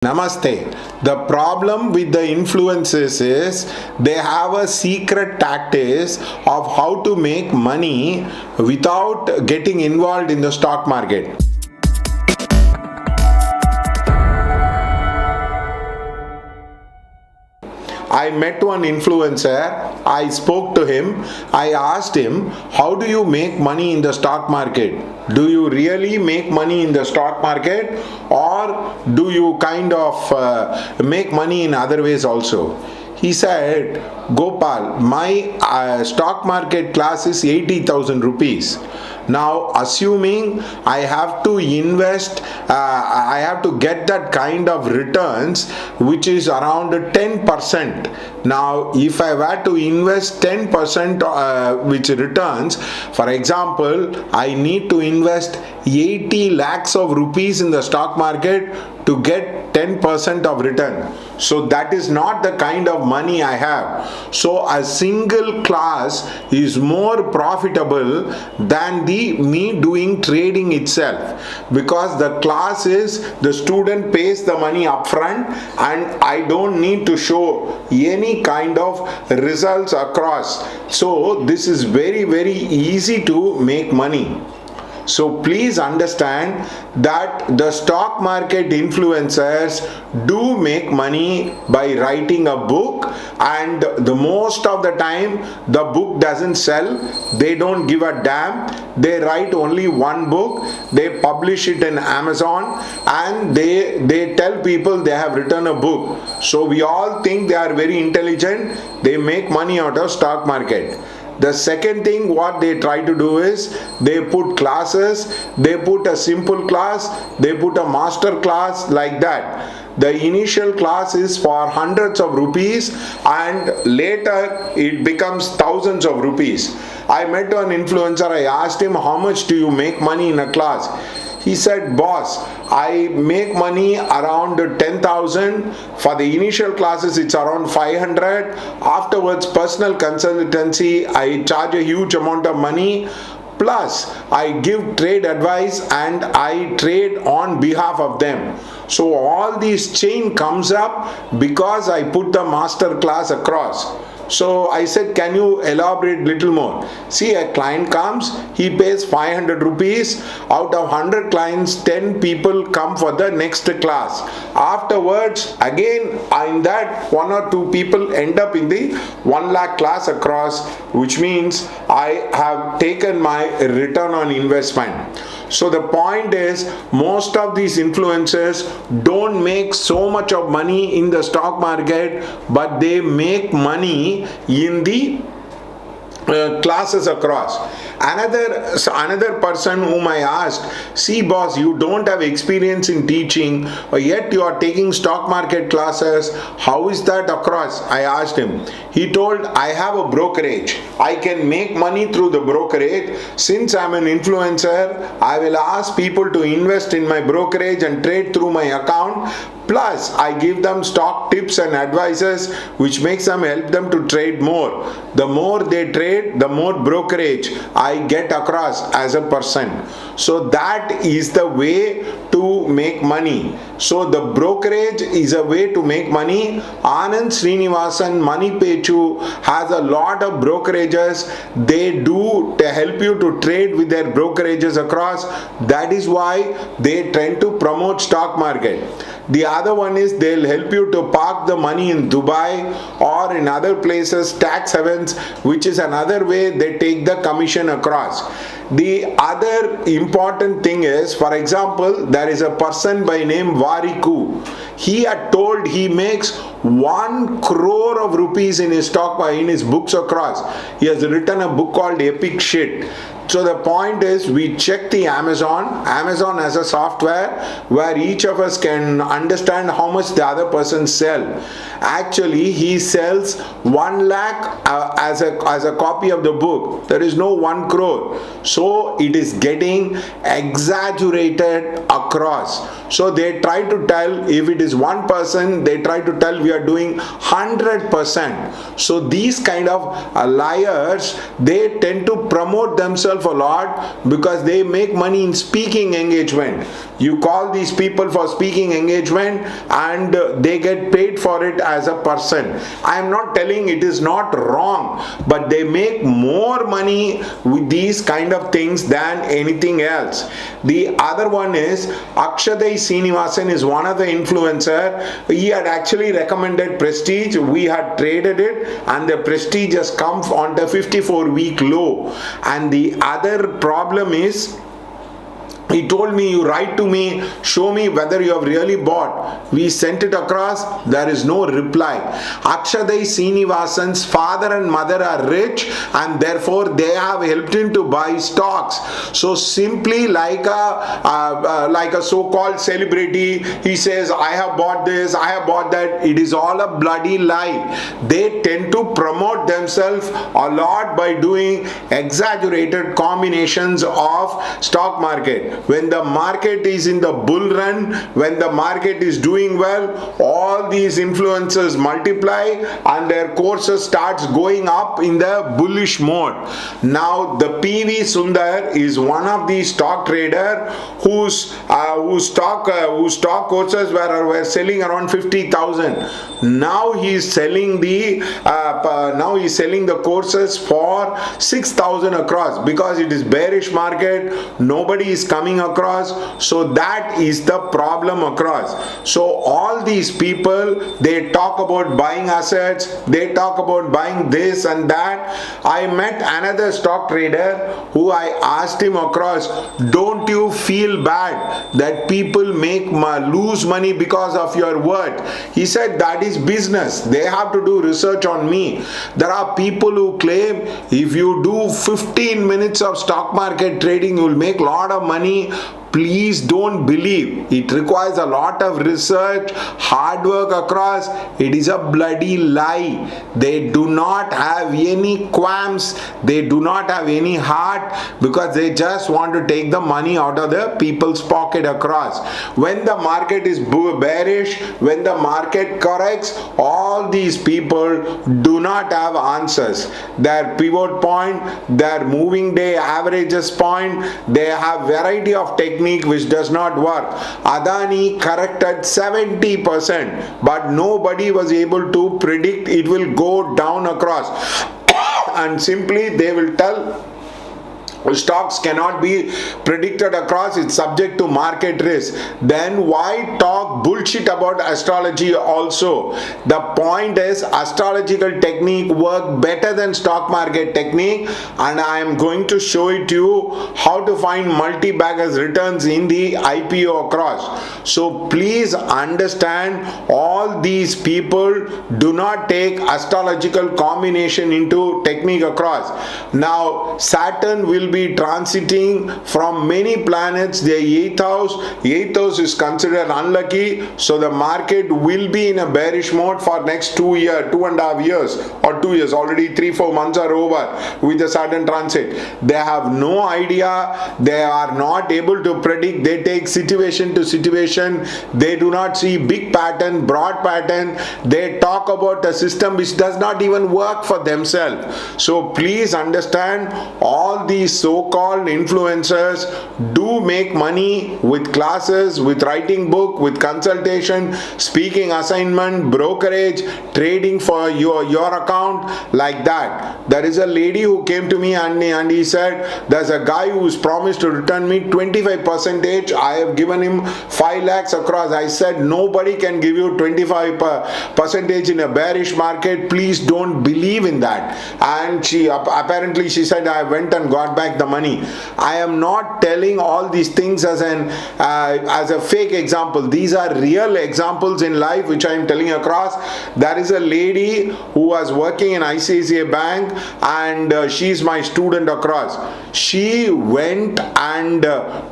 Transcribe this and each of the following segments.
Namaste. The problem with the influencers is they have a secret tactics of how to make money without getting involved in the stock market. I met one influencer, I spoke to him, I asked him, how do you make money in the stock market? Do you really make money in the stock market, or do you kind of make money in other ways also? He said, Gopal, my stock market class is 80,000 rupees. Now, assuming I have to invest, I have to get that kind of returns, which is around 10%. Now, if I were to invest 10% which returns, for example, I need to invest 80 lakhs of rupees in the stock market to get 10% of return. So that is not the kind of money I have. So a single class is more profitable than me doing trading itself, because the class is the student pays the money upfront and I don't need to show any kind of results across. So this is very easy to make money. So please understand that the stock market influencers do make money by writing a book, and the most of the time the book doesn't sell. They don't give a damn. They write only one book, they publish it in Amazon, and they tell people they have written a book. So we all think they are very intelligent. They make money out of stock market. The second thing what they try to do is they put classes, they put a simple class, they put a master class, like that. The initial class is for hundreds of rupees and later it becomes thousands of rupees. I met an influencer, I asked him, how much do you make money in a class? He said, boss, I make money around 10,000. For the initial classes, it's around 500. Afterwards, personal consultancy, I charge a huge amount of money. Plus, I give trade advice and I trade on behalf of them. So all these chain comes up because I put the master class across. So I said, can you elaborate little more? See, a client comes, he pays 500 rupees. Out of 100 clients, 10 people come for the next class. Afterwards, again, in that, 1 or 2 people end up in the 1 lakh class across, which means I have taken my return on investment. So the point is, most of these influencers don't make so much of money in the stock market, but they make money in the classes across. Another person whom I asked, see boss, you don't have experience in teaching, yet you are taking stock market classes. How is that across? I asked him. He told, I have a brokerage. I can make money through the brokerage. Since I'm an influencer, I will ask people to invest in my brokerage and trade through my account. Plus, I give them stock tips and advices which makes them help them to trade more. The more they trade, the more brokerage I get across as a person. So that is the way to make money. So the brokerage is a way to make money. Anand Srinivasan Money Pechu has a lot of brokerages. They do to help you to trade with their brokerages across. That is why they tend to promote stock market. The other one is they'll help you to park the money in Dubai or in other places, tax havens, which is another way they take the commission across. The other important thing is, for example, there is a person by name Variku. He had told he makes 1 crore of rupees in his stock, in his books across. He has written a book called Epic Shit. So the point is, we check the Amazon. Amazon has a software where each of us can understand how much the other person sell. Actually, he sells 1 lakh as a copy of the book. There is no 1 crore. So it is getting exaggerated across. So they try to tell, if it is one person, they try to tell we are doing 100%. So these kind of liars, they tend to promote themselves themselves a lot because they make money in speaking engagement. You call these people for speaking engagement and they get paid for it as a person. I am not telling it is not wrong, but they make more money with these kind of things than anything else. The other one is Akshaday Srinivasan is one of the influencer. He had actually recommended Prestige. We had traded it and the Prestige has come on the 54-week low. And the other problem is, he told me, you write to me, show me whether you have really bought. We sent it across, there is no reply. Akshaday Srinivasan's father and mother are rich and therefore they have helped him to buy stocks. So simply like a so-called celebrity, he says, I have bought this, I have bought that. It is all a bloody lie. They tend to promote themselves a lot by doing exaggerated combinations of stock market. When the market is in the bull run, when the market is doing well, all these influencers multiply and their courses starts going up in the bullish mode. Now the PV Sundar is one of these stock trader whose stock courses were selling around 50,000. Now he is selling the courses for 6,000 across because it is bearish market. Nobody is coming across, so that is the problem across. So all these people, they talk about buying assets, they talk about buying this and that. I met another stock trader who I asked him across, don't you feel bad that people lose money because of your word? He said that is business, they have to do research on me. There are people who claim if you do 15 minutes of stock market trading you will make a lot of money. Please don't believe. It requires a lot of research, hard work across. It is a bloody lie. They do not have any qualms. They do not have any heart because they just want to take the money out of the people's pocket across. When the market is bearish, when the market corrects, all these people do not have answers. Their pivot point, their moving day averages point, they have variety of techniques which does not work. Adani corrected 70%, but nobody was able to predict it will go down across. And simply they will tell stocks cannot be predicted across, it's subject to market risk. Then why talk bullshit about astrology also? The point is astrological technique work better than stock market technique, and I am going to show it to you how to find multi-baggers returns in the IPO across. So please understand, all these people do not take astrological combination into technique across. Now Saturn will be transiting from many planets. The 8th house is considered unlucky, so the market will be in a bearish mode for next 2.5 years or 2 years. Already 3-4 months are over with the Saturn transit. They have no idea, they are not able to predict, they take situation to situation, they do not see big pattern, broad pattern, they talk about a system which does not even work for themselves. So please understand, all these so-called influencers do make money with classes, with writing book, with consultation, speaking assignment, brokerage, trading for your account, like that. There is a lady who came to me and he said, there's a guy who's promised to return me 25%. I have given him 5 lakhs across. I said, nobody can give you 25% in a bearish market. Please don't believe in that. And she apparently she said, I went and got back the money. I am not telling all these things as a fake example. These are real examples in life which I am telling across. There is a lady who was working in ICICI Bank and she is my student across. She went and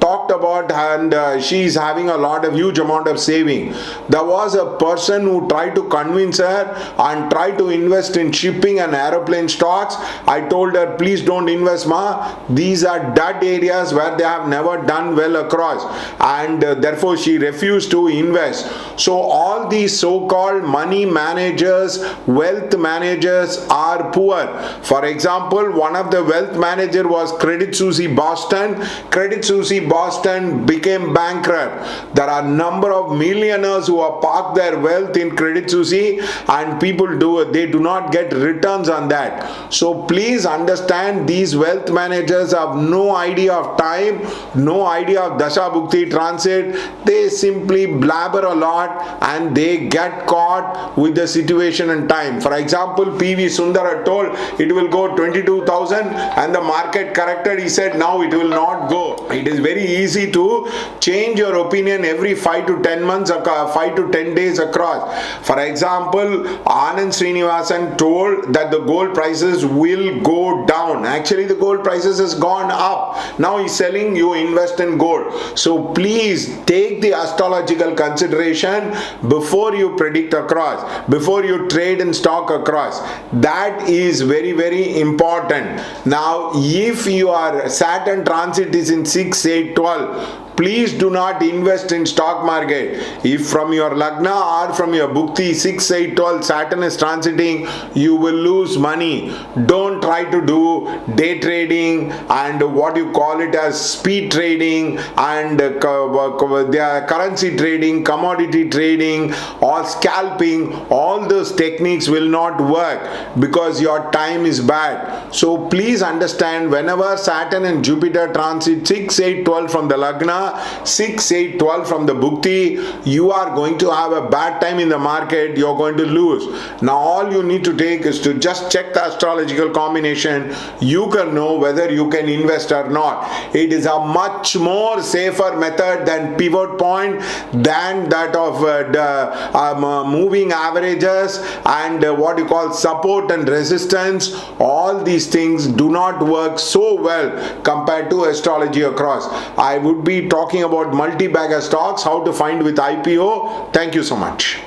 talked about, and she is having a huge amount of saving. There was a person who tried to convince her and tried to invest in shipping and aeroplane stocks. I told her, please don't invest, ma. these are dud areas where they have never done well across, and therefore she refused to invest. So all these so-called money managers, wealth managers are poor. For example, one of the wealth manager was Credit Suisse Boston. Credit Suisse Boston became bankrupt. There are number of millionaires who have parked their wealth in Credit Suisse, and people they do not get returns on that. So please understand, these wealth managers have no idea of time, no idea of Dasha Bhukti transit. They simply blabber a lot and they get caught with the situation and time. For example, PV Sundar told it will go 22,000 and the market corrected. He said now it will not go. It is very easy to change your opinion every 5 to 10 months, 5 to 10 days across. For example, Anand Srinivasan told that the gold prices will go down. Actually, the gold prices has gone up. Now he's selling you invest in gold. So please take the astrological consideration before you predict across, before you trade in stock across. That is very, very important. Now, if your Saturn transit is in 6, 8, 12, please do not invest in stock market. If from your Lagna or from your Bhukti 6, 8, 12 Saturn is transiting, you will lose money. Don't try to do day trading and what you call it as speed trading and currency trading, commodity trading or scalping. All those techniques will not work because your time is bad. So please understand, whenever Saturn and Jupiter transit 6, 8, 12 from the Lagna, 6, 8, 12 from the Bhukti, you are going to have a bad time in the market. You are going to lose. Now all you need to take is to just check the astrological combination. You can know whether you can invest or not. It is a much more safer method than pivot point, than that of moving averages and what you call support and resistance. All these things do not work so well compared to astrology across. I would be talking about multi-bagger stocks, how to find with IPO. Thank you so much.